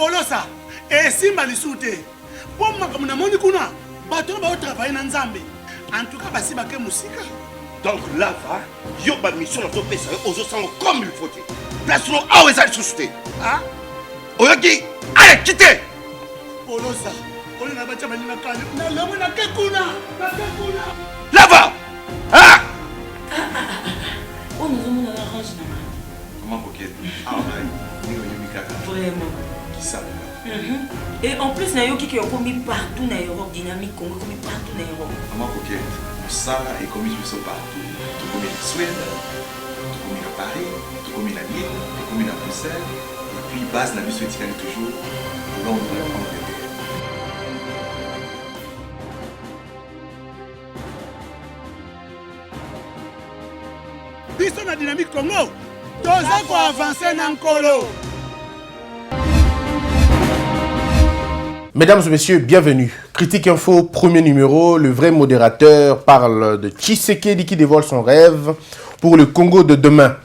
Polosa, et Simba Lissoute. Pour moi, comme on a kuna, bateau va travailler dans Zambé. En tout cas, basi baké musique. Donc là, va, yo ba mission dans ton pays, aux autres comme il faut. Place nous à où ça suscité. Ah? Oyoki, allez, quittez. Polosa, on a battu ma ligne à Kali. Na la mona kekuna, na kekuna. Là-bas. Ah! Oh, nous avons un arrange. Comment coquette? Ah, ouais. Vraiment. Qui ça? Et en plus, Nayoki qui est commis partout dans l'Europe, dynamique, commis partout dans l'Europe. Comment coquette? Ça est commis partout. Tout comme la Suède, tout comme à Paris, tout comme à Lille, tout comme à Bruxelles. Et puis, base la mission est toujours Londres, Angleterre. Biso na dynamique Congo. Toza ko avancer na nkolo. Mesdames et messieurs, bienvenue. Critique Info, premier numéro. Le vrai modérateur parle de Tshisekedi qui dévoile son rêve pour le Congo de demain.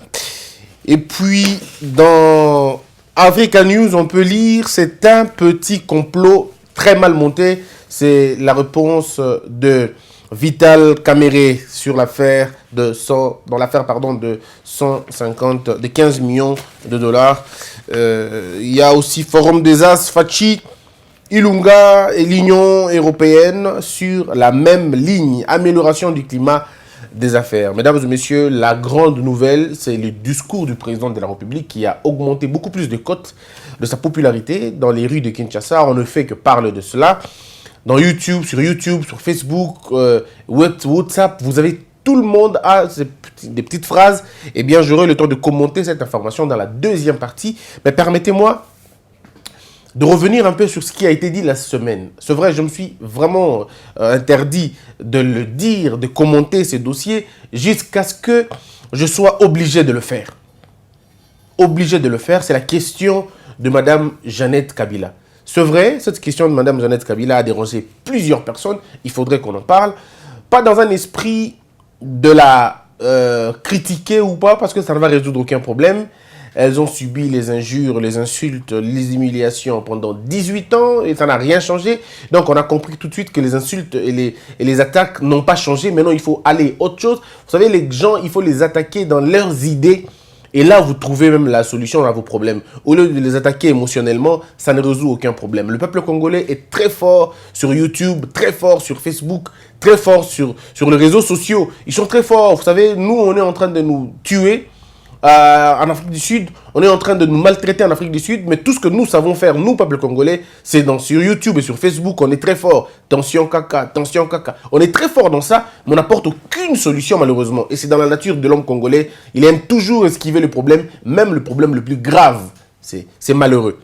Et puis, dans Africa News, on peut lire c'est un petit complot très mal monté. C'est la réponse de Vital Kamerhe sur l'affaire de 15 millions de dollars. Il y a aussi Forum des As, Fachi, Ilunga et l'Union européenne sur la même ligne, amélioration du climat des affaires. Mesdames et messieurs, la grande nouvelle, c'est le discours du président de la République qui a augmenté beaucoup plus de cotes de sa popularité dans les rues de Kinshasa. On ne fait que parler de cela. Dans YouTube, sur Facebook, WhatsApp, vous avez tout le monde a des petites phrases. Eh bien, j'aurai le temps de commenter cette information dans la deuxième partie. Mais permettez-moi de revenir un peu sur ce qui a été dit la semaine. C'est vrai, je me suis vraiment interdit de le dire, de commenter ces dossiers, jusqu'à ce que je sois obligé de le faire. Obligé de le faire, c'est la question de Madame Jeannette Kabila. C'est vrai, cette question de Madame Jeannette Kabila a dérangé plusieurs personnes, il faudrait qu'on en parle. Pas dans un esprit de la critiquer ou pas, parce que ça ne va résoudre aucun problème. Elles ont subi les injures, les insultes, les humiliations pendant 18 ans et ça n'a rien changé. Donc, on a compris tout de suite que les insultes et les attaques n'ont pas changé. Maintenant, il faut aller autre chose. Vous savez, les gens, il faut les attaquer dans leurs idées. Et là, vous trouvez même la solution à vos problèmes. Au lieu de les attaquer émotionnellement, ça ne résout aucun problème. Le peuple congolais est très fort sur YouTube, très fort sur Facebook, très fort sur les réseaux sociaux. Ils sont très forts. Vous savez, nous, on est en train de nous tuer. En Afrique du Sud, on est en train de nous maltraiter en Afrique du Sud, mais tout ce que nous savons faire, nous, peuple congolais, c'est sur YouTube et sur Facebook, on est très fort. Tension caca, tension caca. On est très fort dans ça, mais on n'apporte aucune solution malheureusement. Et c'est dans la nature de l'homme congolais, il aime toujours esquiver le problème, même le problème le plus grave. C'est malheureux.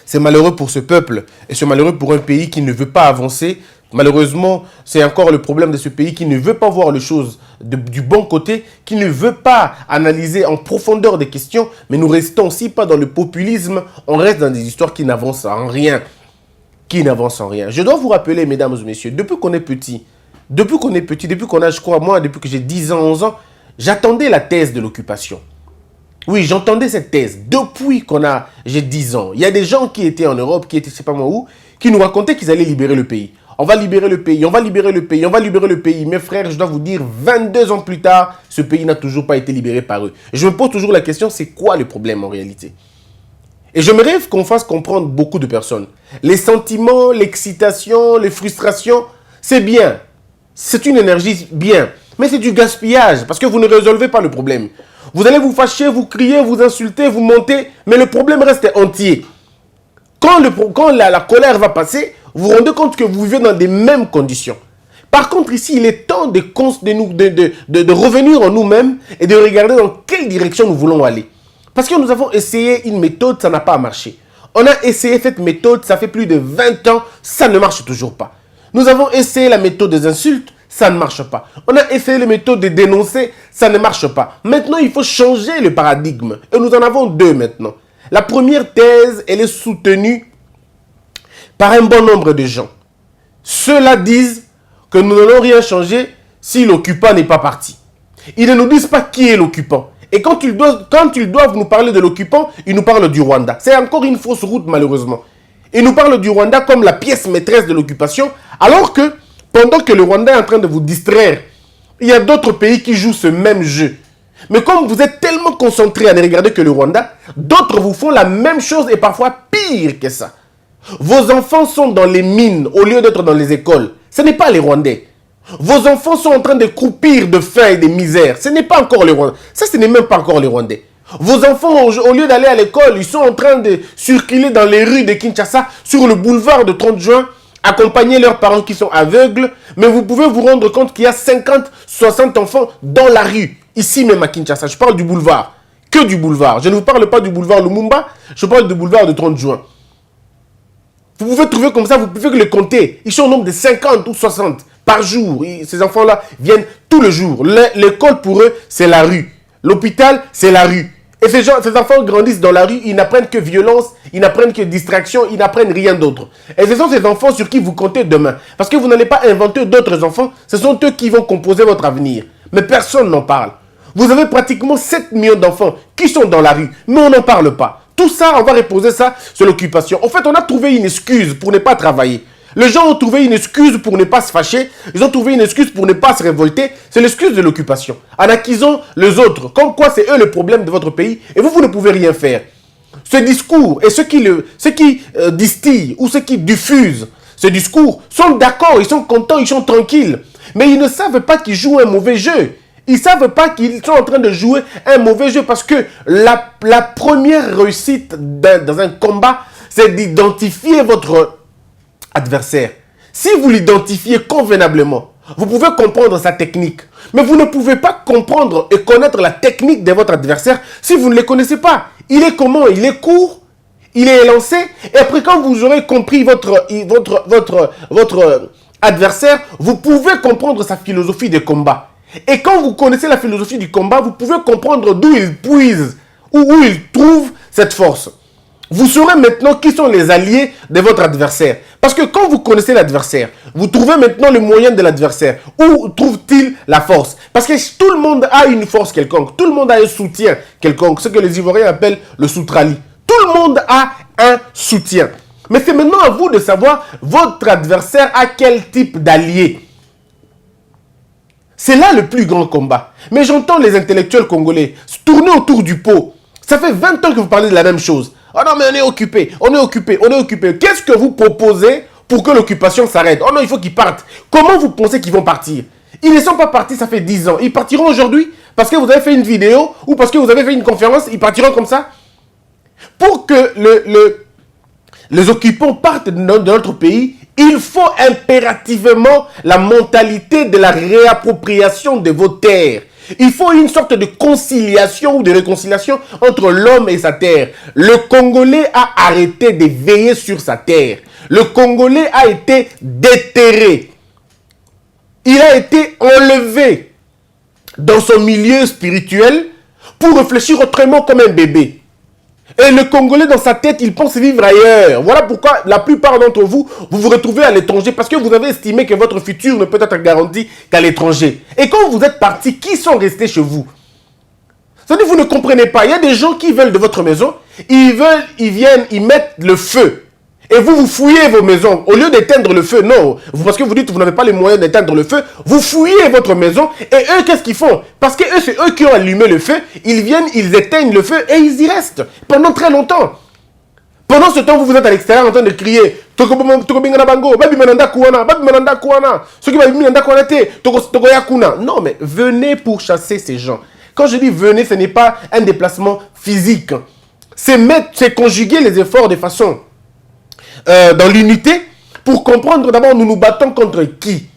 C'est malheureux pour ce peuple et c'est malheureux pour un pays qui ne veut pas avancer. Malheureusement, c'est encore le problème de ce pays qui ne veut pas voir les choses du bon côté, qui ne veut pas analyser en profondeur des questions, mais nous restons aussi pas dans le populisme, on reste dans des histoires qui n'avancent en rien. Je dois vous rappeler, mesdames et messieurs, depuis qu'on est petit, depuis qu'on a, je crois, moi, depuis que j'ai 10 ans, 11 ans, j'attendais la thèse de l'occupation. Oui, j'entendais cette thèse depuis j'ai 10 ans. Il y a des gens qui étaient en Europe, qui étaient, je sais pas moi où, qui nous racontaient qu'ils allaient libérer le pays. On va libérer le pays, on va libérer le pays, on va libérer le pays. Mes frères, je dois vous dire, 22 ans plus tard, ce pays n'a toujours pas été libéré par eux. Et je me pose toujours la question, c'est quoi le problème en réalité? Et je me rêve qu'on fasse comprendre beaucoup de personnes. Les sentiments, l'excitation, les frustrations, c'est bien. C'est une énergie bien. Mais c'est du gaspillage parce que vous ne résolvez pas le problème. Vous allez vous fâcher, vous crier, vous insulter, vous monter, mais le problème reste entier. Quand la colère va passer, vous vous rendez compte que vous vivez dans les mêmes conditions. Par contre, ici, il est temps de revenir en nous-mêmes et de regarder dans quelle direction nous voulons aller. Parce que nous avons essayé une méthode, ça n'a pas marché. On a essayé cette méthode, ça fait plus de 20 ans, ça ne marche toujours pas. Nous avons essayé la méthode des insultes, ça ne marche pas. On a essayé la méthode de dénoncer, ça ne marche pas. Maintenant, il faut changer le paradigme. Et nous en avons deux maintenant. La première thèse, elle est soutenue par un bon nombre de gens. Ceux-là disent que nous n'allons rien changer si l'occupant n'est pas parti. Ils ne nous disent pas qui est l'occupant. Et quand ils doivent nous parler de l'occupant, ils nous parlent du Rwanda. C'est encore une fausse route, malheureusement. Ils nous parlent du Rwanda comme la pièce maîtresse de l'occupation, alors que, pendant que le Rwanda est en train de vous distraire, il y a d'autres pays qui jouent ce même jeu. Mais comme vous êtes tellement concentrés à ne regarder que le Rwanda, d'autres vous font la même chose et parfois pire que ça. Vos enfants sont dans les mines au lieu d'être dans les écoles. Ce n'est pas les Rwandais. Vos enfants sont en train de croupir de faim et de misère. Ce n'est pas encore les Rwandais. Ça, ce n'est même pas encore les Rwandais. Vos enfants, au lieu d'aller à l'école, ils sont en train de circuler dans les rues de Kinshasa, sur le boulevard de 30 juin, accompagner leurs parents qui sont aveugles. Mais vous pouvez vous rendre compte qu'il y a 50, 60 enfants dans la rue. Ici même à Kinshasa, je parle du boulevard. Que du boulevard. Je ne vous parle pas du boulevard Lumumba, je parle du boulevard de 30 juin. Vous pouvez trouver comme ça, vous pouvez les compter. Ils sont au nombre de 50 ou 60 par jour. Ces enfants-là viennent tout le jour. L'école pour eux, c'est la rue. L'hôpital, c'est la rue. Et ces enfants grandissent dans la rue, ils n'apprennent que violence, ils n'apprennent que distraction, ils n'apprennent rien d'autre. Et ce sont ces enfants sur qui vous comptez demain. Parce que vous n'allez pas inventer d'autres enfants, ce sont eux qui vont composer votre avenir. Mais personne n'en parle. Vous avez pratiquement 7 millions d'enfants qui sont dans la rue, mais on n'en parle pas. Tout ça, on va reposer ça sur l'occupation. En fait, on a trouvé une excuse pour ne pas travailler. Les gens ont trouvé une excuse pour ne pas se fâcher. Ils ont trouvé une excuse pour ne pas se révolter. C'est l'excuse de l'occupation. En accusant les autres, comme quoi c'est eux le problème de votre pays et vous ne pouvez rien faire. Ce discours et ceux qui distillent ou ceux qui diffusent ce discours sont d'accord, ils sont contents, ils sont tranquilles. Mais ils ne savent pas qu'ils jouent un mauvais jeu. Ils ne savent pas qu'ils sont en train de jouer un mauvais jeu parce que la première réussite dans un combat, c'est d'identifier votre adversaire. Si vous l'identifiez convenablement, vous pouvez comprendre sa technique. Mais vous ne pouvez pas comprendre et connaître la technique de votre adversaire si vous ne le connaissez pas. Il est comment? Il est court, il est élancé. Et après, quand vous aurez compris votre adversaire, vous pouvez comprendre sa philosophie de combat. Et quand vous connaissez la philosophie du combat, vous pouvez comprendre d'où il puise, ou où il trouve cette force. Vous saurez maintenant qui sont les alliés de votre adversaire. Parce que quand vous connaissez l'adversaire, vous trouvez maintenant le moyen de l'adversaire. Où trouve-t-il la force? Parce que tout le monde a une force quelconque. Tout le monde a un soutien quelconque. Ce que les Ivoiriens appellent le soutrali. Tout le monde a un soutien. Mais c'est maintenant à vous de savoir votre adversaire a quel type d'allié. C'est là le plus grand combat. Mais j'entends les intellectuels congolais tourner autour du pot. Ça fait 20 ans que vous parlez de la même chose. Oh non, mais on est occupé, on est occupé, on est occupé. Qu'est-ce que vous proposez pour que l'occupation s'arrête? Oh non, il faut qu'ils partent. Comment vous pensez qu'ils vont partir? Ils ne sont pas partis, ça fait 10 ans. Ils partiront aujourd'hui parce que vous avez fait une vidéo ou parce que vous avez fait une conférence, ils partiront comme ça? Pour que les occupants partent de notre pays, il faut impérativement la mentalité de la réappropriation de vos terres. Il faut une sorte de conciliation ou de réconciliation entre l'homme et sa terre. Le Congolais a arrêté de veiller sur sa terre. Le Congolais a été déterré. Il a été enlevé dans son milieu spirituel pour réfléchir autrement comme un bébé. Et le Congolais, dans sa tête, il pense vivre ailleurs. Voilà pourquoi la plupart d'entre vous, vous vous retrouvez à l'étranger parce que vous avez estimé que votre futur ne peut être garanti qu'à l'étranger. Et quand vous êtes partis, qui sont restés chez vous? C'est-à-dire que vous ne comprenez pas. Il y a des gens qui veulent de votre maison, ils viennent, ils mettent le feu. Et vous fouillez vos maisons. Au lieu d'éteindre le feu, non. Parce que vous dites que vous n'avez pas les moyens d'éteindre le feu. Vous fouillez votre maison. Et eux, qu'est-ce qu'ils font? Parce que eux, c'est eux qui ont allumé le feu. Ils viennent, ils éteignent le feu et ils y restent. Pendant très longtemps. Pendant ce temps, vous êtes à l'extérieur en train de crier. Non, mais venez pour chasser ces gens. Quand je dis venez, ce n'est pas un déplacement physique. C'est conjuguer les efforts de façon... dans l'unité, pour comprendre d'abord nous nous battons contre qui.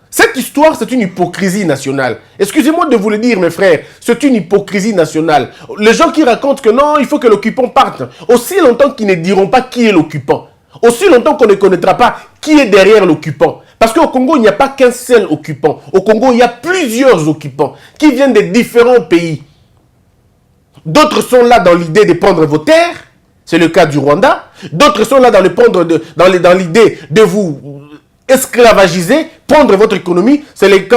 Cette histoire, c'est une hypocrisie nationale. Excusez-moi de vous le dire, mes frères, c'est une hypocrisie nationale. Les gens qui racontent que non, il faut que l'occupant parte, aussi longtemps qu'ils ne diront pas qui est l'occupant, aussi longtemps qu'on ne connaîtra pas qui est derrière l'occupant. Parce qu'au Congo, il n'y a pas qu'un seul occupant. Au Congo, il y a plusieurs occupants qui viennent de différents pays. D'autres sont là dans l'idée de prendre vos terres. C'est le cas du Rwanda. D'autres sont là dans l'idée de vous esclavagiser, prendre votre économie. C'est les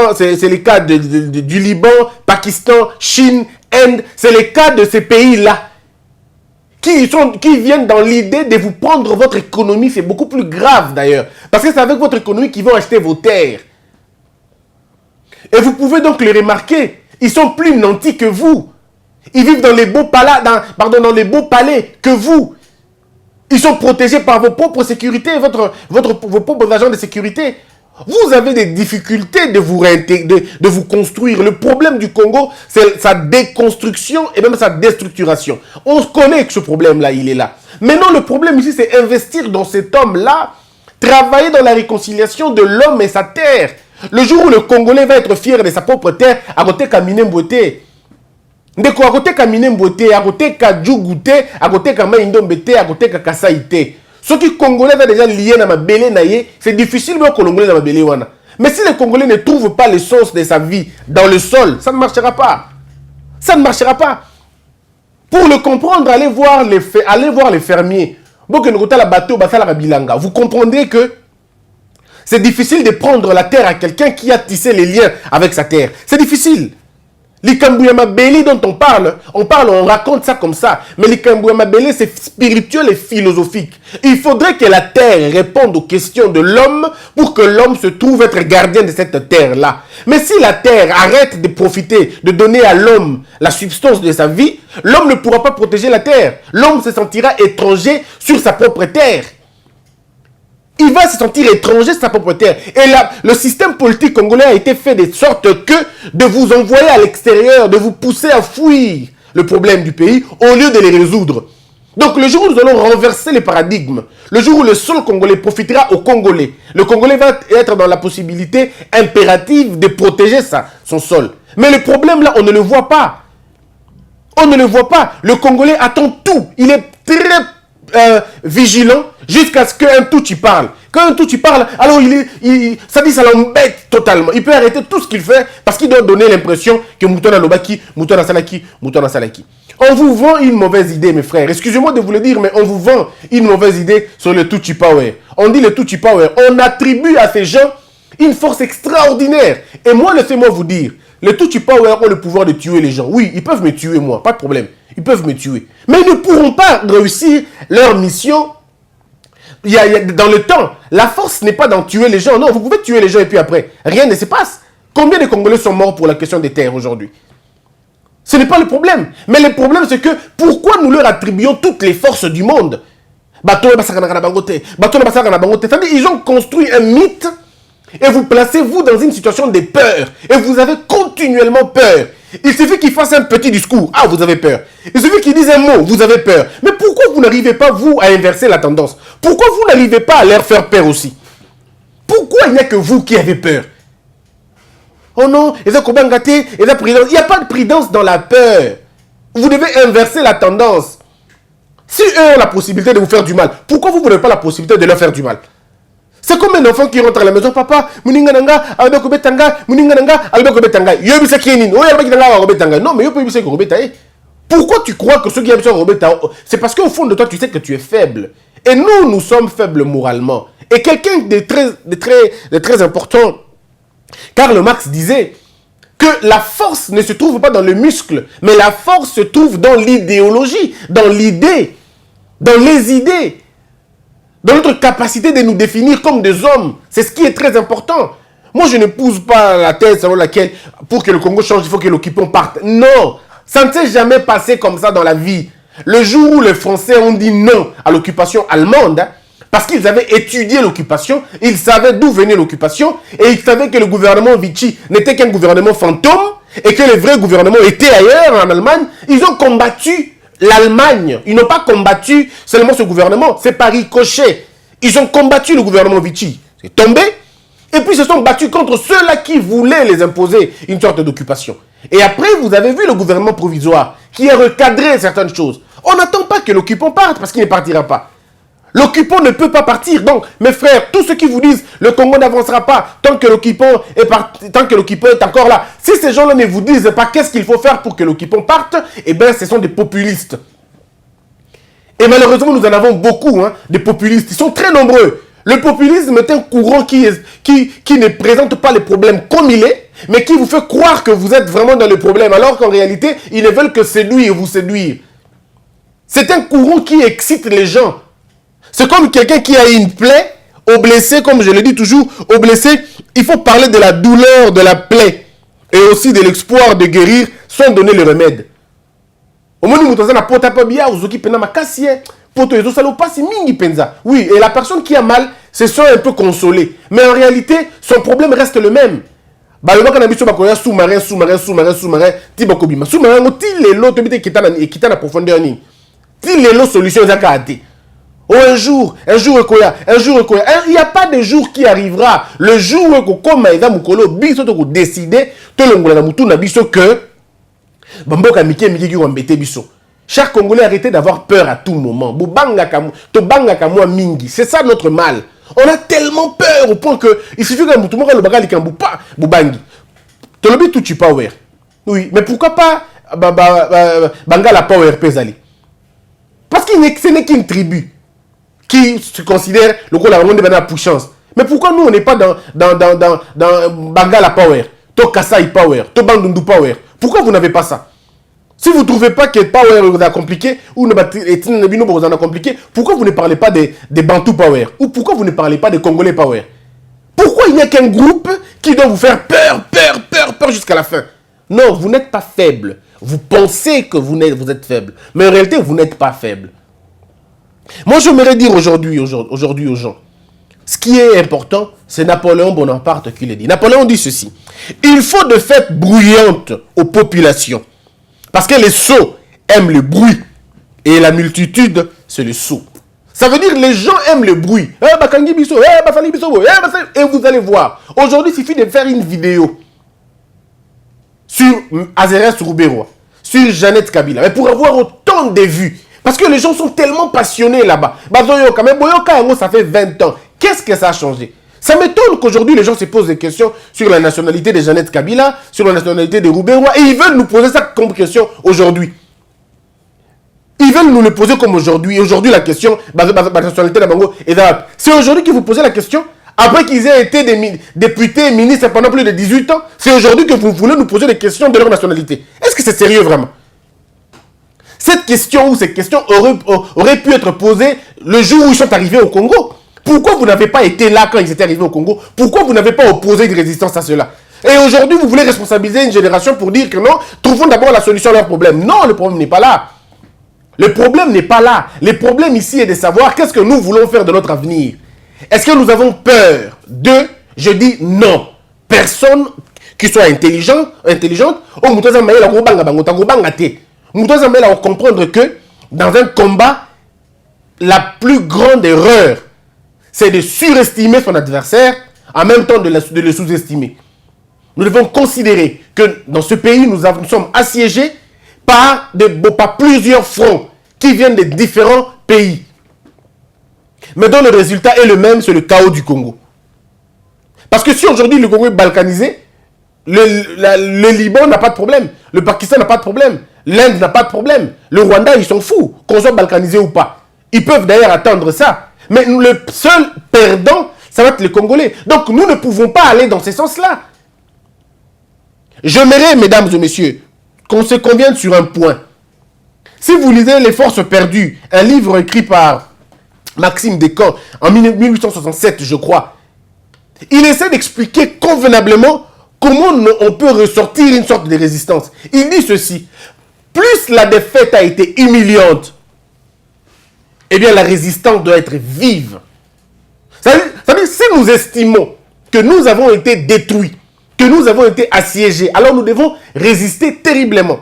cas du Liban, Pakistan, Chine, Inde, c'est le cas de ces pays-là. Qui viennent dans l'idée de vous prendre votre économie. C'est beaucoup plus grave d'ailleurs. Parce que c'est avec votre économie qu'ils vont acheter vos terres. Et vous pouvez donc le remarquer. Ils sont plus nantis que vous. Ils vivent dans les beaux palais, dans les beaux palais que vous. Ils sont protégés par vos propres sécurités, vos propres agents de sécurité. Vous avez des difficultés de vous réintégrer, de vous construire. Le problème du Congo, c'est sa déconstruction et même sa déstructuration. On connaît que ce problème-là, il est là. Maintenant, le problème ici, c'est investir dans cet homme-là, travailler dans la réconciliation de l'homme et sa terre. Le jour où le Congolais va être fier de sa propre terre, à côté Kamine Mbote, ndeko à côté Kamine Mbote, à côté Kadjougouté, à côté Kamaïndombete, à côté Kakasaïté. Ceux qui Congolais sont déjà liés dans ma belé naïe, c'est difficile de Congolais dans ma belé wana. Mais si les Congolais ne trouvent pas l'essence de sa vie dans le sol, ça ne marchera pas. Ça ne marchera pas. Pour le comprendre, allez voir les fermiers. Vous comprendrez que c'est difficile de prendre la terre à quelqu'un qui a tissé les liens avec sa terre. C'est difficile. L'Ikambouya Bélé dont on raconte ça comme ça. Mais l'Ikambouya Bélé, c'est spirituel et philosophique. Il faudrait que la terre réponde aux questions de l'homme pour que l'homme se trouve être gardien de cette terre-là. Mais si la terre arrête de profiter, de donner à l'homme la substance de sa vie, l'homme ne pourra pas protéger la terre. L'homme se sentira étranger sur sa propre terre. Il va se sentir étranger sur sa propre terre. Et là, le système politique congolais a été fait de sorte que de vous envoyer à l'extérieur, de vous pousser à fuir le problème du pays au lieu de les résoudre. Donc le jour où nous allons renverser les paradigmes, le jour où le sol congolais profitera aux Congolais, le Congolais va être dans la possibilité impérative de protéger son sol. Mais le problème là, on ne le voit pas. On ne le voit pas. Le Congolais attend tout. Il est très vigilant jusqu'à ce qu'un Tutsi parle. Quand un Tutsi parle, alors ça l'embête totalement. Il peut arrêter tout ce qu'il fait parce qu'il doit donner l'impression que Moutona Lobaki, Moutona Salaki, Moutona Salaki. On vous vend une mauvaise idée, mes frères. Excusez-moi de vous le dire, mais on vous vend une mauvaise idée sur le Tutsi Power. On dit le Tutsi Power. On attribue à ces gens une force extraordinaire. Et moi, laissez-moi vous dire, les Tutsi Power ont le pouvoir de tuer les gens. Oui, ils peuvent me tuer, moi, pas de problème. Ils peuvent me tuer. Mais ils ne pourront pas réussir leur mission dans le temps. La force n'est pas d'en tuer les gens. Non, vous pouvez tuer les gens et puis après, rien ne se passe. Combien de Congolais sont morts pour la question des terres aujourd'hui? Ce n'est pas le problème. Mais le problème, c'est que pourquoi nous leur attribuons toutes les forces du monde? Ils ont construit un mythe et vous placez-vous dans une situation de peur. Et vous avez continuellement peur. Il suffit qu'ils fassent un petit discours. Ah, vous avez peur. Il suffit qu'ils disent un mot. Vous avez peur. Mais pourquoi vous n'arrivez pas, vous, à inverser la tendance? Pourquoi vous n'arrivez pas à leur faire peur aussi? Pourquoi il n'y a que vous qui avez peur? Oh non, il n'y a pas de prudence dans la peur. Vous devez inverser la tendance. Si eux ont la possibilité de vous faire du mal, pourquoi vous n'avez pas la possibilité de leur faire du mal? C'est comme un enfant qui rentre à la maison, papa, Muningananga, Albeko Betanga, Muningananga, Albeko Betanga. Yobisa Kienin, oh, Albeko Betanga. Non, mais Yobisa Robeta. Pourquoi tu crois que ceux qui aiment ça Robeta, c'est parce qu'au fond de toi, tu sais que tu es faible. Et nous sommes faibles moralement. Et quelqu'un de très important, Karl Marx disait que la force ne se trouve pas dans le muscle, mais la force se trouve dans l'idéologie, dans l'idée, dans les idées. Dans notre capacité de nous définir comme des hommes. C'est ce qui est très important. Moi, je ne pousse pas la thèse selon laquelle, pour que le Congo change, il faut que l'occupant parte. Non, ça ne s'est jamais passé comme ça dans la vie. Le jour où les Français ont dit non à l'occupation allemande, parce qu'ils avaient étudié l'occupation, ils savaient d'où venait l'occupation, et ils savaient que le gouvernement Vichy n'était qu'un gouvernement fantôme, et que le vrai gouvernement était ailleurs, en Allemagne, ils ont combattu l'Allemagne. Ils n'ont pas combattu seulement ce gouvernement, c'est par ricochet. Ils ont combattu le gouvernement Vichy. C'est tombé. Et puis ils se sont battus contre ceux-là qui voulaient les imposer une sorte d'occupation. Et après, vous avez vu le gouvernement provisoire qui a recadré certaines choses. On n'attend pas que l'occupant parte parce qu'il ne partira pas. L'occupant ne peut pas partir. Donc, mes frères, tous ceux qui vous disent le Congo n'avancera pas tant que l'occupant est encore là. Si ces gens-là ne vous disent pas qu'est-ce qu'il faut faire pour que l'occupant parte, eh bien, ce sont des populistes. Et malheureusement, nous en avons beaucoup, des populistes. Ils sont très nombreux. Le populisme est un courant qui ne présente pas les problèmes comme il est, mais qui vous fait croire que vous êtes vraiment dans le problème, alors qu'en réalité, ils ne veulent que séduire et vous séduire. C'est un courant qui excite les gens. C'est comme quelqu'un qui a une plaie, au blessé, comme je le dis toujours, au blessé, il faut parler de la douleur de la plaie et aussi de l'espoir de guérir sans donner le remède. Au moment où vous avez un peu bien, vous avez un oui, et la personne qui a mal se sent un peu consolée. Mais en réalité, son problème reste le même. Sous-marin, solution, un jour, il n'y a pas de jour qui arrivera. Le jour où, comme vous décidez, que chaque Congolais, arrêtez d'avoir peur à tout moment. C'est ça notre mal. On a tellement peur au point que il suffit que tout le monde le bagali kambu pas bubangi. Tolobi tout tu power. Oui, mais pourquoi pas Bangala Power Pesali? Parce que ce n'est qu'une tribu qui se considère le rôle de la puissance. Mais pourquoi nous on n'est pas dans Bangala Power, to Kasai Power, to Bandundu Power? Pourquoi vous n'avez pas ça? Si vous ne trouvez pas que Power vous a compliqué, ou vous en a compliqué, pourquoi vous ne parlez pas des Bantu Power? Ou pourquoi vous ne parlez pas des Congolais Power? Pourquoi il n'y a qu'un groupe qui doit vous faire peur jusqu'à la fin? Non, vous n'êtes pas faible. Vous pensez que vous êtes faible. Mais en réalité, vous n'êtes pas faible. Moi, j'aimerais dire aujourd'hui aux gens, ce qui est important, c'est Napoléon Bonaparte qui le dit. Napoléon dit ceci: il faut de fêtes bruyantes aux populations. Parce que les sots aiment le bruit. Et la multitude, c'est le sot. Ça veut dire que les gens aiment le bruit. Et vous allez voir. Aujourd'hui, il suffit de faire une vidéo sur Azérès Roubero, sur Jeannette Kabila. Mais pour avoir autant de vues. Parce que les gens sont tellement passionnés là-bas. Ça fait 20 ans. Qu'est-ce que ça a changé? Ça m'étonne qu'aujourd'hui, les gens se posent des questions sur la nationalité de Jeannette Kabila, sur la nationalité de Roubérois, et ils veulent nous poser ça comme question aujourd'hui. Ils veulent nous le poser comme aujourd'hui. Aujourd'hui, la question, la nationalité de Bango, c'est aujourd'hui que vous posez la question, après qu'ils aient été des députés, ministres pendant plus de 18 ans, c'est aujourd'hui que vous voulez nous poser des questions de leur nationalité. Est-ce que c'est sérieux vraiment? Cette question ou ces questions auraient pu être posées le jour où ils sont arrivés au Congo. Pourquoi vous n'avez pas été là quand ils étaient arrivés au Congo? Pourquoi vous n'avez pas opposé une résistance à cela? Et aujourd'hui, vous voulez responsabiliser une génération pour dire que non, trouvons d'abord la solution à leurs problèmes. Non, le problème n'est pas là. Le problème n'est pas là. Le problème ici est de savoir qu'est-ce que nous voulons faire de notre avenir. Est-ce que nous avons peur de... Je dis non. Personne qui soit intelligente, on comprendre que dans un combat, la plus grande erreur, c'est de surestimer son adversaire, en même temps de le sous-estimer. Nous devons considérer que dans ce pays, nous sommes assiégés par plusieurs fronts qui viennent de différents pays. Mais dont le résultat est le même, c'est le chaos du Congo. Parce que si aujourd'hui le Congo est balkanisé, le Liban n'a pas de problème, le Pakistan n'a pas de problème, l'Inde n'a pas de problème, le Rwanda, ils s'en foutent, qu'on soit balkanisé ou pas. Ils peuvent d'ailleurs attendre ça. Mais le seul perdant, ça va être les Congolais. Donc nous ne pouvons pas aller dans ce sens-là. J'aimerais, mesdames et messieurs, qu'on se convienne sur un point. Si vous lisez Les Forces perdues, un livre écrit par Maxime Descamps en 1867, je crois, il essaie d'expliquer convenablement comment on peut ressortir une sorte de résistance. Il dit ceci: plus la défaite a été humiliante, eh bien la résistance doit être vive. Ça veut dire, si nous estimons que nous avons été détruits, que nous avons été assiégés, alors nous devons résister terriblement.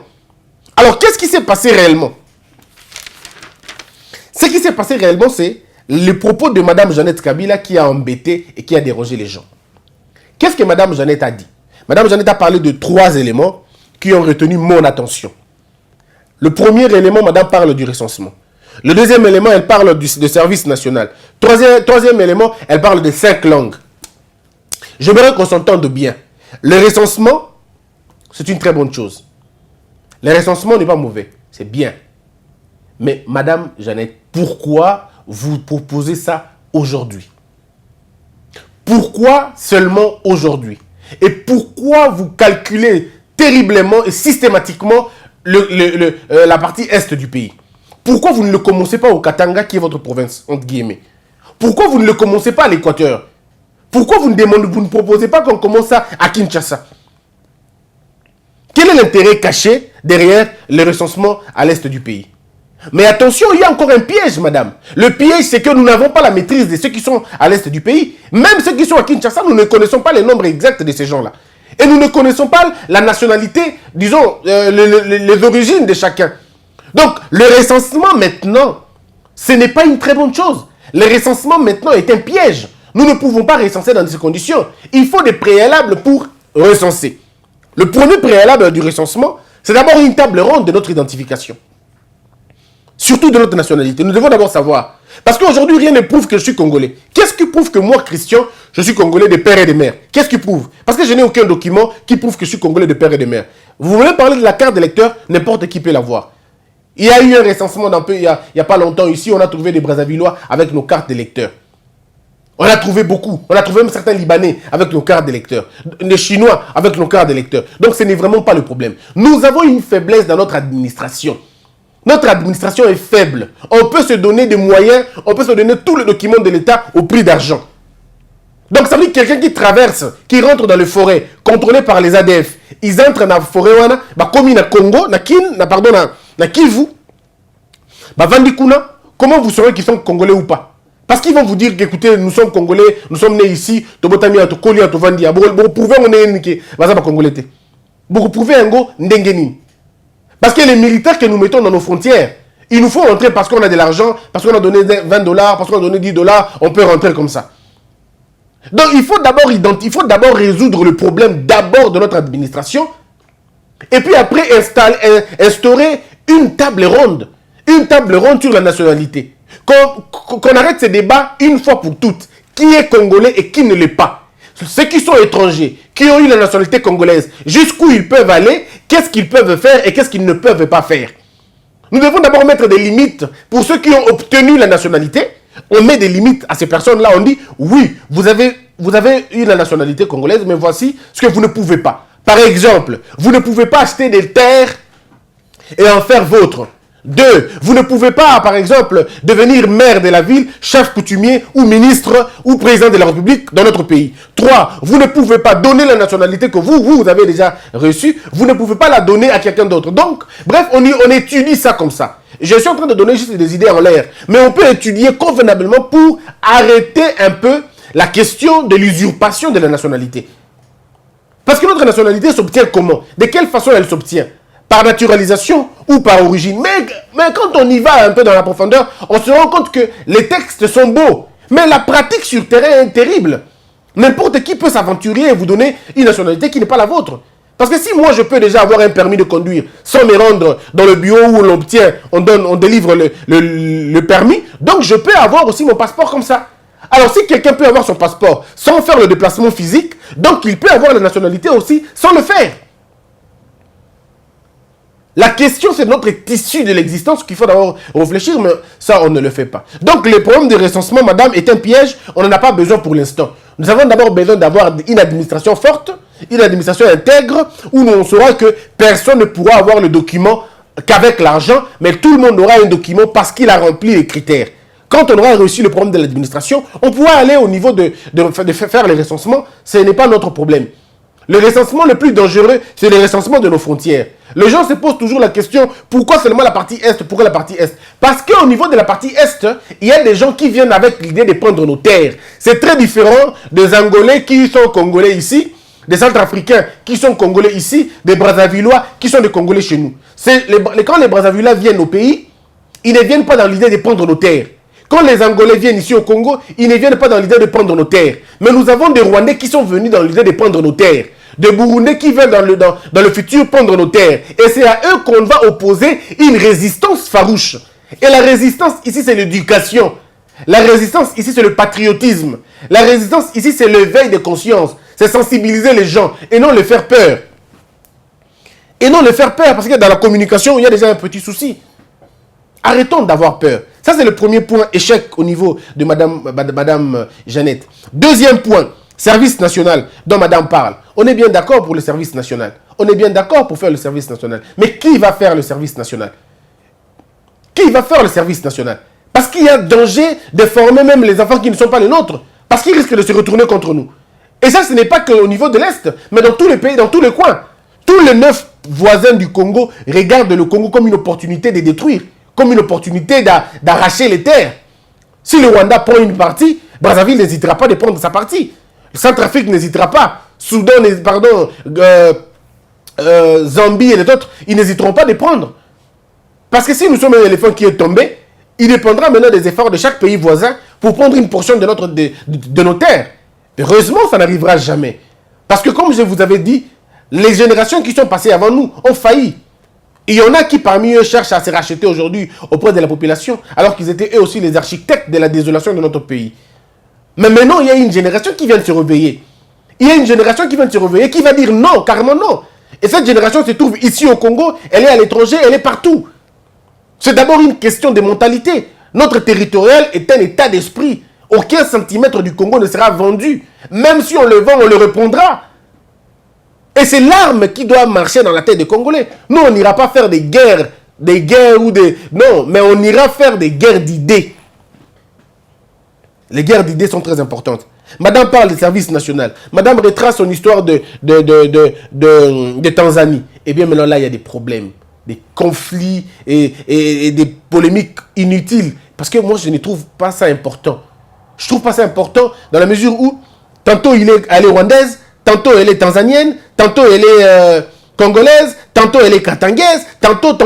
Alors, qu'est-ce qui s'est passé réellement? Ce qui s'est passé réellement, c'est le propos de Mme Jeannette Kabila qui a embêté et qui a dérangé les gens. Qu'est-ce que Mme Jeannette a dit? Mme Jeannette a parlé de 3 éléments qui ont retenu mon attention. Le premier élément, Madame parle du recensement. Le deuxième élément, elle parle du service national. Troisième élément, elle parle de 5 langues. J'aimerais qu'on s'entende bien. Le recensement, c'est une très bonne chose. Le recensement n'est pas mauvais, c'est bien. Mais Madame Jeannette, pourquoi vous proposez ça aujourd'hui? Pourquoi seulement aujourd'hui? Et pourquoi vous calculez terriblement et systématiquement la partie est du pays? Pourquoi vous ne le commencez pas au Katanga, qui est votre province, entre guillemets? Pourquoi vous ne le commencez pas à l'Équateur? Pourquoi vous ne proposez pas qu'on commence ça à Kinshasa? Quel est l'intérêt caché derrière le recensement à l'est du pays? Mais attention, il y a encore un piège, madame. Le piège, c'est que nous n'avons pas la maîtrise de ceux qui sont à l'est du pays. Même ceux qui sont à Kinshasa, nous ne connaissons pas les nombres exacts de ces gens-là. Et nous ne connaissons pas la nationalité, disons, les origines de chacun. Donc, le recensement maintenant, ce n'est pas une très bonne chose. Le recensement maintenant est un piège. Nous ne pouvons pas recenser dans ces conditions. Il faut des préalables pour recenser. Le premier préalable du recensement, c'est d'abord une table ronde de notre identification. Surtout de notre nationalité. Nous devons d'abord savoir. Parce qu'aujourd'hui, rien ne prouve que je suis congolais. Qu'est-ce qui prouve que moi, Christian, je suis congolais de père et de mère? Qu'est-ce qui prouve? Parce que je n'ai aucun document qui prouve que je suis congolais de père et de mère. Vous voulez parler de la carte d'électeur? N'importe qui peut l'avoir. Il y a eu un recensement il y a pas longtemps ici, on a trouvé des Brazzavillois avec nos cartes d'électeurs. On a trouvé beaucoup. On a trouvé même certains Libanais avec nos cartes d'électeurs. Des Chinois avec nos cartes d'électeurs. Donc ce n'est vraiment pas le problème. Nous avons une faiblesse dans notre administration. Notre administration est faible. On peut se donner des moyens, on peut se donner tous les documents de l'État au prix d'argent. Donc ça veut dire que quelqu'un qui traverse, qui rentre dans les forêts, contrôlées par les ADF, ils entrent dans la forêt, comme na Congo, na Kivu, Vandikuna, comment vous saurez qu'ils sont congolais ou pas? Parce qu'ils vont vous dire qu'écoutez, nous sommes congolais, nous sommes nés ici, Tobotami à Tokoli à Tovandi, vous pouvez on est niqué, vas-y congolais. Vous pouvez un go ndengeni. Parce que les militaires que nous mettons dans nos frontières, ils nous font rentrer parce qu'on a de l'argent, parce qu'on a donné $20, parce qu'on a donné $10, on peut rentrer comme ça. Donc il faut d'abord résoudre le problème d'abord de notre administration, et puis après instaurer une table ronde sur la nationalité. Qu'on arrête ces débats une fois pour toutes. Qui est congolais et qui ne l'est pas? Ceux qui sont étrangers, qui ont eu la nationalité congolaise, jusqu'où ils peuvent aller, qu'est-ce qu'ils peuvent faire et qu'est-ce qu'ils ne peuvent pas faire. Nous devons d'abord mettre des limites pour ceux qui ont obtenu la nationalité. On met des limites à ces personnes-là. On dit, oui, vous avez eu la nationalité congolaise, mais voici ce que vous ne pouvez pas. Par exemple, vous ne pouvez pas acheter des terres et en faire vôtre. 2. Vous ne pouvez pas, par exemple, devenir maire de la ville, chef coutumier ou ministre ou président de la République dans notre pays. 3. Vous ne pouvez pas donner la nationalité que vous avez déjà reçue. Vous ne pouvez pas la donner à quelqu'un d'autre. Donc, bref, on étudie ça comme ça. Je suis en train de donner juste des idées en l'air. Mais on peut étudier convenablement pour arrêter un peu la question de l'usurpation de la nationalité. Parce que notre nationalité s'obtient comment? De quelle façon elle s'obtient? Par naturalisation ou par origine. Mais quand on y va un peu dans la profondeur, on se rend compte que les textes sont beaux. Mais la pratique sur terrain est terrible. N'importe qui peut s'aventurer et vous donner une nationalité qui n'est pas la vôtre. Parce que si moi je peux déjà avoir un permis de conduire sans me rendre dans le bureau où on délivre le permis, donc je peux avoir aussi mon passeport comme ça. Alors si quelqu'un peut avoir son passeport sans faire le déplacement physique, donc il peut avoir la nationalité aussi sans le faire. La question, c'est notre tissu de l'existence qu'il faut d'abord réfléchir, mais ça, on ne le fait pas. Donc, le problème de recensement, madame, est un piège. On n'en a pas besoin pour l'instant. Nous avons d'abord besoin d'avoir une administration forte, une administration intègre, où on saura que personne ne pourra avoir le document qu'avec l'argent, mais tout le monde aura un document parce qu'il a rempli les critères. Quand on aura réussi le problème de l'administration, on pourra aller au niveau de faire le recensement. Ce n'est pas notre problème. Le recensement le plus dangereux, c'est le recensement de nos frontières. Les gens se posent toujours la question, pourquoi seulement la partie Est? Pourquoi la partie Est? Parce qu'au niveau de la partie Est, il y a des gens qui viennent avec l'idée de prendre nos terres. C'est très différent des Angolais qui sont Congolais ici, des Centrafricains qui sont Congolais ici, des Brazzavillois qui sont des Congolais chez nous. Quand les Brazzavillois viennent au pays, ils ne viennent pas dans l'idée de prendre nos terres. Quand les Angolais viennent ici au Congo, ils ne viennent pas dans l'idée de prendre nos terres. Mais nous avons des Rwandais qui sont venus dans l'idée de prendre nos terres. Des Burundais qui veulent dans le futur prendre nos terres. Et c'est à eux qu'on va opposer une résistance farouche. Et la résistance ici, c'est l'éducation. La résistance ici, c'est le patriotisme. La résistance ici, c'est l'éveil de conscience. C'est sensibiliser les gens et non les faire peur. Et non les faire peur, parce que dans la communication, il y a déjà un petit souci. Arrêtons d'avoir peur. Ça, c'est le premier point échec au niveau de Madame Jeannette. Deuxième point, service national dont Madame parle. On est bien d'accord pour le service national. On est bien d'accord pour faire le service national. Mais qui va faire le service national? Qui va faire le service national? Parce qu'il y a danger de former même les enfants qui ne sont pas les nôtres. Parce qu'ils risquent de se retourner contre nous. Et ça, ce n'est pas qu'au niveau de l'Est, mais dans tous les pays, dans tous les coins. Tous les 9 voisins du Congo regardent le Congo comme une opportunité de détruire, comme une opportunité d'arracher les terres. Si le Rwanda prend une partie, Brazzaville n'hésitera pas de prendre sa partie. Le Centrafrique n'hésitera pas. Soudan, Zambie et les autres, ils n'hésiteront pas de prendre. Parce que si nous sommes un éléphant qui est tombé, il dépendra maintenant des efforts de chaque pays voisin pour prendre une portion de nos terres. Heureusement, ça n'arrivera jamais. Parce que comme je vous avais dit, les générations qui sont passées avant nous ont failli. Il y en a qui parmi eux cherchent à se racheter aujourd'hui auprès de la population, alors qu'ils étaient eux aussi les architectes de la désolation de notre pays. Mais maintenant, il y a une génération qui vient de se réveiller. Il y a une génération qui vient de se réveiller, qui va dire non, carrément non. Et cette génération se trouve ici au Congo, elle est à l'étranger, elle est partout. C'est d'abord une question de mentalité. Notre territorial est un état d'esprit. Aucun centimètre du Congo ne sera vendu. Même si on le vend, on le reprendra. Et c'est l'arme qui doit marcher dans la tête des Congolais. Nous, on n'ira pas faire des guerres ou des... Non, mais on ira faire des guerres d'idées. Les guerres d'idées sont très importantes. Madame parle du service national. Madame retrace son histoire de Tanzanie. Eh bien, maintenant, là, il y a des problèmes, des conflits et des polémiques inutiles. Parce que moi, je ne trouve pas ça important. Je trouve pas ça important dans la mesure où tantôt elle est rwandaise, tantôt elle est tanzanienne, tantôt elle est congolaise, tantôt elle est katangaise, tantôt.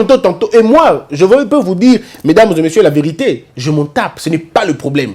Et moi, je peux vous dire, mesdames et messieurs, la vérité, je m'en tape, ce n'est pas le problème.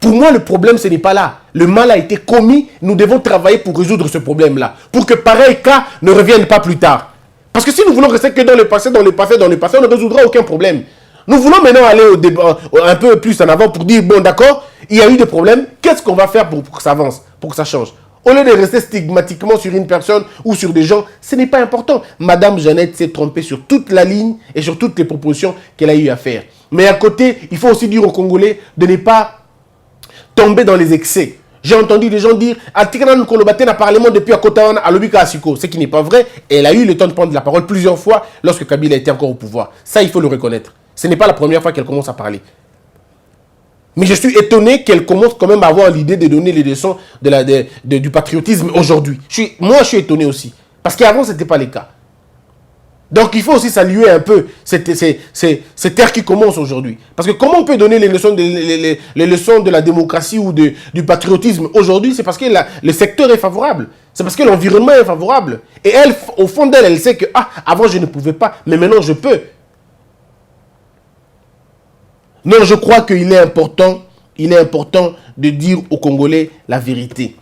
Pour moi, le problème, ce n'est pas là. Le mal a été commis, nous devons travailler pour résoudre ce problème-là, pour que pareil cas ne revienne pas plus tard. Parce que si nous voulons rester que dans le passé, on ne résoudra aucun problème. Nous voulons maintenant aller au débat, un peu plus en avant pour dire, bon d'accord, il y a eu des problèmes, qu'est-ce qu'on va faire pour que ça avance, pour que ça change? Au lieu de rester stigmatiquement sur une personne ou sur des gens, ce n'est pas important. Madame Jeannette s'est trompée sur toute la ligne et sur toutes les propositions qu'elle a eu à faire. Mais à côté, il faut aussi dire aux Congolais de ne pas tomber dans les excès. J'ai entendu des gens dire « Atikana Nkolobaté n'a parlement depuis à Kotawana à Lobika Asiko », ce qui n'est pas vrai. Et elle a eu le temps de prendre la parole plusieurs fois lorsque Kabila était encore au pouvoir. Ça, il faut le reconnaître. Ce n'est pas la première fois qu'elle commence à parler. Mais je suis étonné qu'elle commence quand même à avoir l'idée de donner les leçons du patriotisme aujourd'hui. Moi, je suis étonné aussi. Parce qu'avant, ce n'était pas le cas. Donc, il faut aussi saluer un peu cette ère qui commence aujourd'hui. Parce que comment on peut donner les leçons de la démocratie ou du patriotisme aujourd'hui? C'est parce que le secteur est favorable. C'est parce que l'environnement est favorable. Et elle, au fond d'elle, elle sait que avant, je ne pouvais pas, mais maintenant, je peux. Non, je crois qu'il est important de dire aux Congolais la vérité.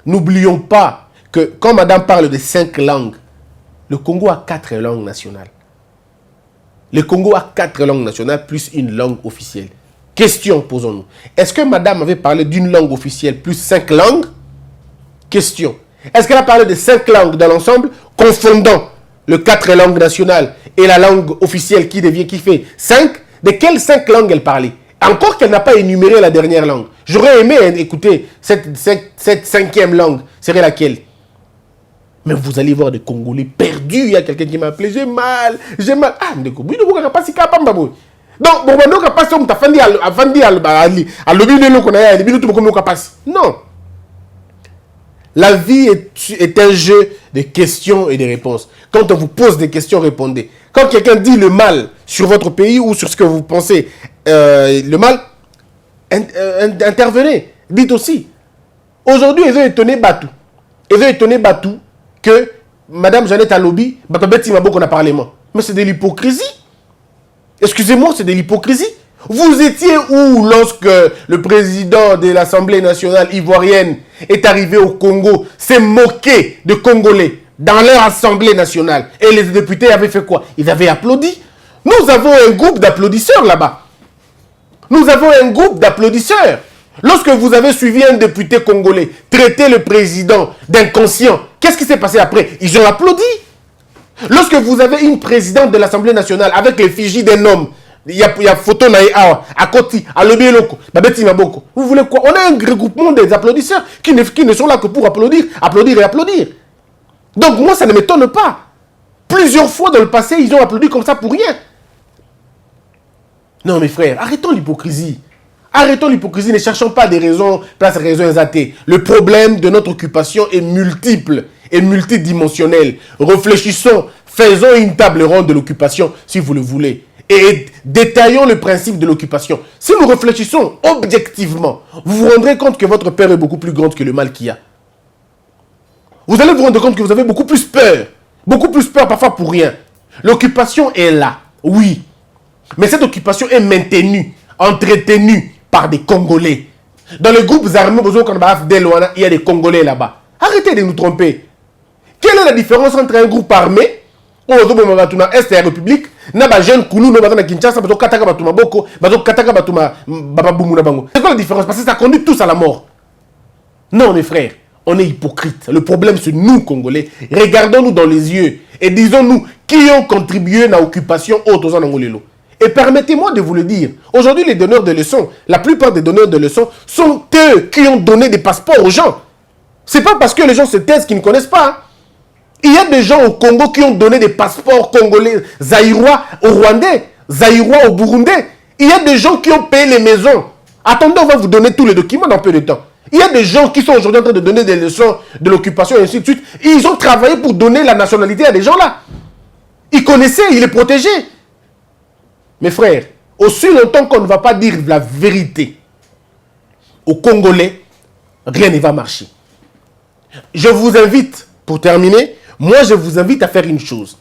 N'oublions pas que quand madame parle de 5 langues, le Congo a 4 langues nationales. Le Congo a 4 langues nationales plus une langue officielle. Question, posons-nous. Est-ce que madame avait parlé d'une langue officielle plus 5 langues? Question. Est-ce qu'elle a parlé de 5 langues dans l'ensemble, confondant les 4 langues nationales et la langue officielle qui fait 5? De quelles 5 langues elle parlait? Encore qu'elle n'a pas énuméré la dernière langue. J'aurais aimé écouter cette 5e langue. Serait laquelle? Mais vous allez voir des Congolais perdus. Il y a quelqu'un qui m'a appelé. J'ai mal. Ah, ndeko. Donc, bon, non. La vie est un jeu de questions et de réponses. Quand on vous pose des questions, répondez. Quand quelqu'un dit le mal sur votre pays ou sur ce que vous pensez, le mal, intervenez. Dites aussi. Aujourd'hui, ils ont étonné Batou. Que Madame Jeannette Alobi, qu'on a parlé moi. Mais c'est de l'hypocrisie. Excusez-moi, c'est de l'hypocrisie. Vous étiez où lorsque le président de l'Assemblée nationale ivoirienne est arrivé au Congo, s'est moqué de Congolais dans leur Assemblée nationale? Et les députés avaient fait quoi? Ils avaient applaudi. Nous avons un groupe d'applaudisseurs là-bas. Lorsque vous avez suivi un député congolais traiter le président d'inconscient, qu'est-ce qui s'est passé après? Ils ont applaudi. Lorsque vous avez une présidente de l'Assemblée nationale avec l'effigie d'un homme, il y a photo à côté, à l'Obieloko, vous voulez quoi? On a un regroupement des applaudisseurs qui ne sont là que pour applaudir et applaudir. Donc moi, ça ne m'étonne pas. Plusieurs fois dans le passé, ils ont applaudi comme ça pour rien. Non, mes frères, arrêtons l'hypocrisie. Arrêtons l'hypocrisie, ne cherchons pas des raisons, place raisons exatées. Le problème de notre occupation est multiple et multidimensionnel. Réfléchissons, faisons une table ronde de l'occupation, si vous le voulez. Et détaillons le principe de l'occupation. Si nous réfléchissons objectivement, vous vous rendrez compte que votre peur est beaucoup plus grande que le mal qu'il y a. Vous allez vous rendre compte que vous avez beaucoup plus peur parfois pour rien. L'occupation est là, oui. Mais cette occupation est maintenue, entretenue par des Congolais. Dans les groupes armés, il y a des Congolais là-bas. Arrêtez de nous tromper. Quelle est la différence entre un groupe armé, Est de la République, jeune Kounou, Kinshasa, c'est quoi la différence? Parce que ça conduit tous à la mort. Non, mes frères, on est hypocrite. Le problème, c'est nous, Congolais. Regardons-nous dans les yeux et disons-nous qui ont contribué à l'occupation aux Angolelo. Et permettez-moi de vous le dire, aujourd'hui, les donneurs de leçons, la plupart des donneurs de leçons sont eux qui ont donné des passeports aux gens. C'est pas parce que les gens se taisent qu'ils ne connaissent pas. Hein. Il y a des gens au Congo qui ont donné des passeports congolais, zaïrois au Rwandais, zaïrois au Burundais. Il y a des gens qui ont payé les maisons. Attendez, on va vous donner tous les documents dans peu de temps. Il y a des gens qui sont aujourd'hui en train de donner des leçons de l'occupation et ainsi de suite. Ils ont travaillé pour donner la nationalité à des gens là. Ils connaissaient, ils les protégeaient. Mes frères, aussi longtemps qu'on ne va pas dire la vérité aux Congolais, rien ne va marcher. Je vous invite, pour terminer, moi je vous invite à faire une chose.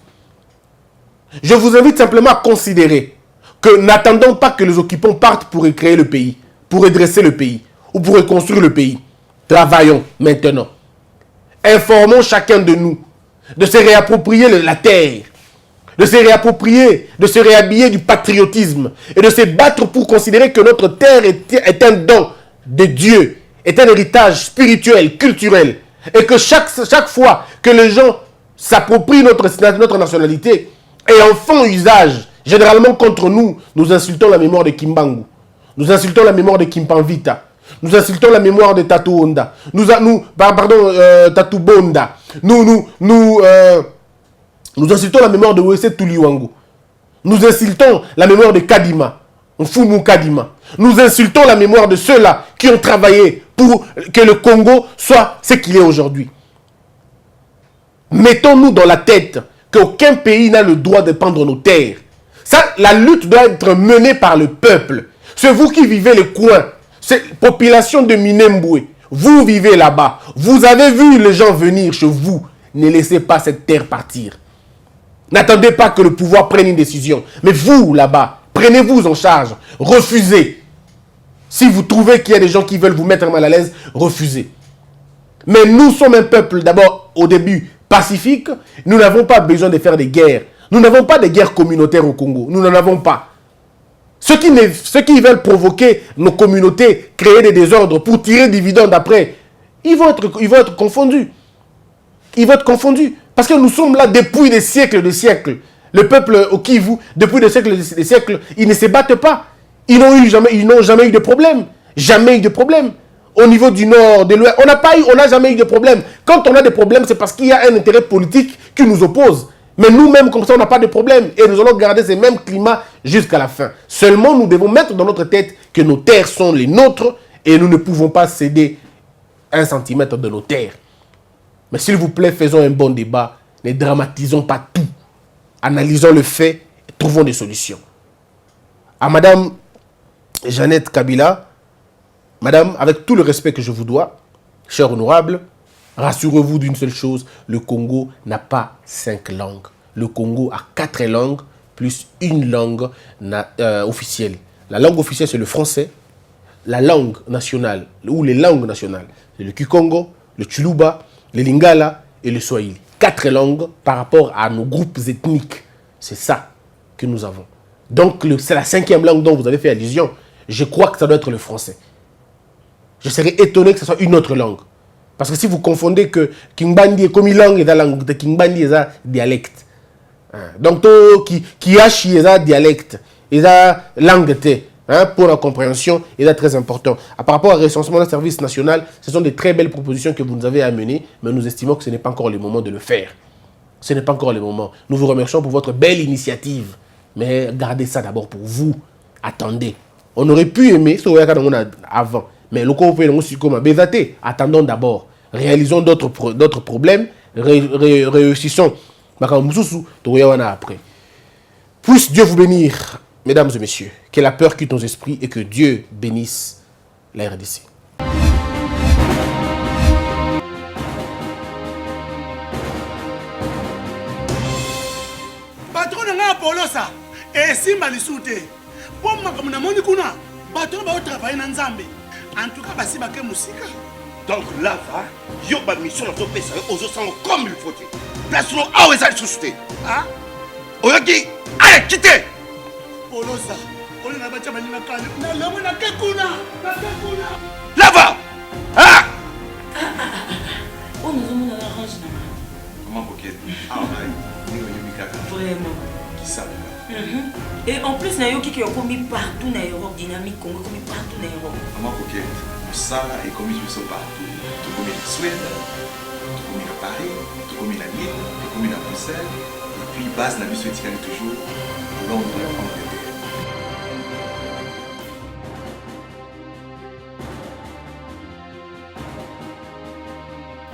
Je vous invite simplement à considérer que n'attendons pas que les occupants partent pour recréer le pays, pour redresser le pays, ou pour reconstruire le pays. Travaillons maintenant. Informons chacun de nous de se réapproprier la terre, de se réapproprier, de se réhabiller du patriotisme et de se battre pour considérer que notre terre est un don de Dieu, est un héritage spirituel, culturel, et que chaque fois que les gens s'approprient notre nationalité et en font usage, généralement contre nous, nous insultons la mémoire de Kimbangu, nous insultons la mémoire de Kimpanvita, nous insultons la mémoire de Tatou Honda, Tatou Bonda, nous insultons la mémoire de Wese Tuliwangu. Nous insultons la mémoire de Kadima, Mfumu Kadima. Nous insultons la mémoire de ceux-là qui ont travaillé pour que le Congo soit ce qu'il est aujourd'hui. Mettons-nous dans la tête qu'aucun pays n'a le droit de prendre nos terres. Ça, la lutte doit être menée par le peuple. C'est vous qui vivez les coins. C'est population de Minembwe. Vous vivez là-bas. Vous avez vu les gens venir chez vous. Ne laissez pas cette terre partir. N'attendez pas que le pouvoir prenne une décision. Mais vous, là-bas, prenez-vous en charge. Refusez. Si vous trouvez qu'il y a des gens qui veulent vous mettre mal à l'aise, refusez. Mais nous sommes un peuple, d'abord, au début, pacifique. Nous n'avons pas besoin de faire des guerres. Nous n'avons pas de guerres communautaires au Congo. Nous n'en avons pas. Ceux qui veulent provoquer nos communautés, créer des désordres pour tirer des dividendes après, ils vont être confondus. Ils vont être confondus. Parce que nous sommes là depuis des siècles de siècles. Le peuple au Kivu, depuis des siècles, ils ne se battent pas. Ils n'ont jamais eu de problème. Jamais eu de problème. Au niveau du nord, de l'ouest, on n'a jamais eu de problème. Quand on a des problèmes, c'est parce qu'il y a un intérêt politique qui nous oppose. Mais nous-mêmes, comme ça, on n'a pas de problème. Et nous allons garder ces mêmes climats jusqu'à la fin. Seulement, nous devons mettre dans notre tête que nos terres sont les nôtres et nous ne pouvons pas céder 1 centimètre de nos terres. Mais s'il vous plaît, faisons un bon débat. Ne dramatisons pas tout. Analysons le fait et trouvons des solutions. À Madame Jeannette Kabila, Madame, avec tout le respect que je vous dois, chère honorable, rassurez-vous d'une seule chose, le Congo n'a pas 5 langues. Le Congo a 4 langues plus une langue officielle. La langue officielle, c'est le français. La langue nationale, ou les langues nationales, c'est le Kikongo, le Tshuluba, le Lingala et le Swahili. 4 langues par rapport à nos groupes ethniques. C'est ça que nous avons. Donc, c'est la 5e langue dont vous avez fait allusion. Je crois que ça doit être le français. Je serais étonné que ce soit une autre langue. Parce que si vous confondez que Kingbandi est comme une langue et la langue de Kingbandi est un dialecte. Donc, qui a chié ça dialecte, et ça langue, pour la compréhension, et ça très important. Par rapport au recensement d'un service national, ce sont des très belles propositions que vous nous avez amenées, mais nous estimons que ce n'est pas encore le moment de le faire. Ce n'est pas encore le moment. Nous vous remercions pour votre belle initiative, mais gardez ça d'abord pour vous. Attendez. On aurait pu aimer ce qu'on a avant, mais le coup attendons d'abord. Réalisons d'autres problèmes, réussissons. Après. Puisse Dieu vous bénir, mesdames et messieurs. Que la peur quitte nos esprits et que Dieu bénisse la RDC. Patron nga Polosa, esimba lisute. Po makamuna moni kuna, bato ba travailler na Nzambe. En tout cas, basi bake musika. Donc là, va, yo ba mission na to pesa yo ozo sango comme il faut. Place no awe za susute. Ah? Oyoki, allez, quittez. Polosa, on na bacha bani na kale. Na lomo na kekuna, na kekuna. Là va. Ah! Oh, nous avons un arrange. Comment coquette? Ah, Vraiment. Qui ça? Et en plus, Nayo qui est commis partout dans l'Europe, dynamique Congo, commis partout dans l'Europe. Comment coquette? Ça est commis partout. Tout comme en Suède, tout comme à Paris, tout comme à Lille, tout comme à Bruxelles. Et puis, base la mission éthique toujours Londres, Angleterre.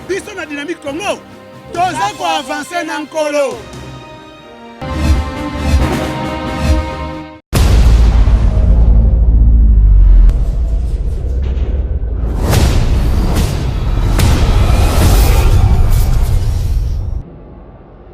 Biso na dynamique Congo, toza ko avancer na nkolo.